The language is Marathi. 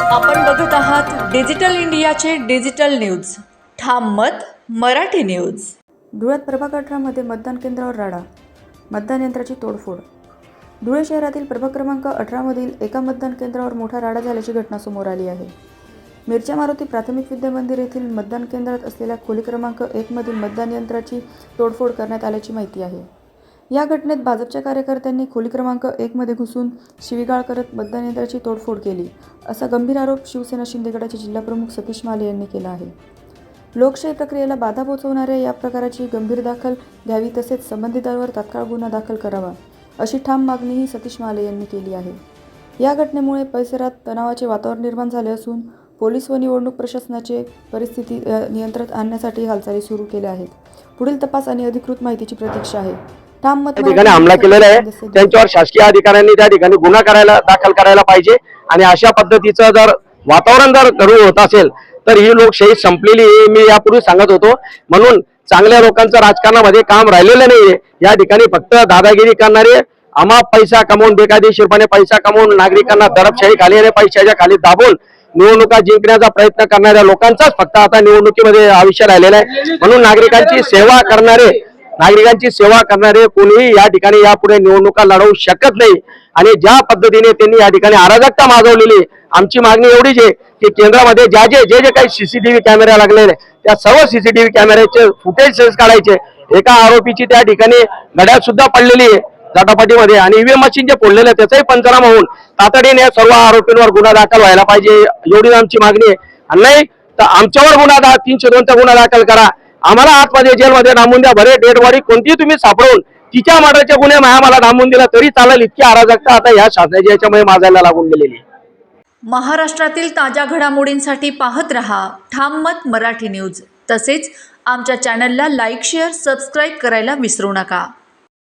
आपण बघत आहात डिजिटल इंडियाचे डिजिटल न्यूज. ठाम मत मराठी न्यूज. धुळ्यात प्रभाग 18मध्ये मतदान केंद्रावर राडा, मतदान यंत्राची तोडफोड. धुळे शहरातील प्रभाग क्रमांक 18मधील एका मतदान केंद्रावर मोठा राडा झाल्याची घटना समोर आली आहे. मिरच्या मारुती प्राथमिक विद्या मंदिर येथील मतदान केंद्रात असलेल्या खोली क्रमांक 1मधील मतदान यंत्राची तोडफोड करण्यात आल्याची माहिती आहे. या घटनेत भाजपच्या कार्यकर्त्यांनी खोली क्रमांक 1मध्ये घुसून शिवीगाळ करत मतदान यंत्राची तोडफोड केली, असा गंभीर आरोप शिवसेना शिंदे गटाचे जिल्हाप्रमुख सतीश माले यांनी केला आहे. लोकशाही प्रक्रियेला बाधा पोहोचवणाऱ्या या प्रकाराची गंभीर दखल घ्यावी, तसेच संबंधितांवर तात्काळ गुन्हा दाखल करावा, अशी ठाम मागणीही सतीश माले यांनी केली आहे. या घटनेमुळे परिसरात तणावाचे वातावरण निर्माण झाले असून पोलीस व निवडणूक प्रशासनाचे परिस्थिती नियंत्रणात आणण्यासाठी हालचाली सुरू केल्या आहेत. पुढील तपास आणि अधिकृत माहितीची प्रतीक्षा आहे. ठाम मत ठिकाणी हमला केलेला आहे, त्यांच्यावर शासकीय अधिकाऱ्यांनी त्या ठिकाणी गुन्हा दाखल करायला पाहिजे. आणि अशा पद्धतीचं जर वातावरण जर घडून होत असेल तर ही लोकशाही संपलेली आहे. मी यापूर्वी सांगत होतो, म्हणून चांगल्या लोकांचं राजकारणामध्ये काम राहिलेलं नाहीये. या ठिकाणी फक्त दादागिरी करणारे, अमाप पैसा कमवून, बेकायदेशीरपणे पैसा कमवून नागरिकांना दडपशाही खाली आणि पैशाच्या खाली दाबून निवडणुका जिंकण्याचा प्रयत्न करणाऱ्या लोकांचाच फक्त आता निवडणुकीमध्ये आयुष्य राहिलेलं आहे. म्हणून नागरिकांची सेवा करणारे कोणीही या ठिकाणी यापुढे निवडणुका लढवू शकत नाही. आणि ज्या पद्धतीने त्यांनी या ठिकाणी अराजकता माजवलेली, आमची मागणी एवढीच आहे की केंद्रामध्ये जे काही सीसीटीव्ही कॅमेरा लागलेले त्या सर्व सीसीटीव्ही कॅमेऱ्याचे फुटेज काढायचे. एका आरोपीची त्या ठिकाणी घड्याळ सुद्धा पडलेली आहे झटापटीमध्ये, आणि ईव्हीएम मशीन जे फोडलेले त्याचाही पंचनामा होऊन तातडीने सर्व आरोपींवर गुन्हा दाखल व्हायला पाहिजे, एवढी आमची मागणी आहे. आणि नाही तर आमच्यावर 302चा गुन्हा दाखल करा, आम्हाला आतमध्ये जेलमध्ये डांबून द्या. भरे डेड बॉडी कोणतीही तुम्ही सापडून तिच्या मर्डरचे गुन्हे आम्हाला डांबून दिला तरी चालेल. इतकी अराजकता आता या शासनाची याच्यामुळे माजायला लागून गेलेली. महाराष्ट्रातील ताज्या घडामोडींसाठी पाहत रहा ठाम मत मराठी न्यूज. तसेच आमच्या चॅनलला लाईक, शेअर, सबस्क्राईब करायला विसरू नका.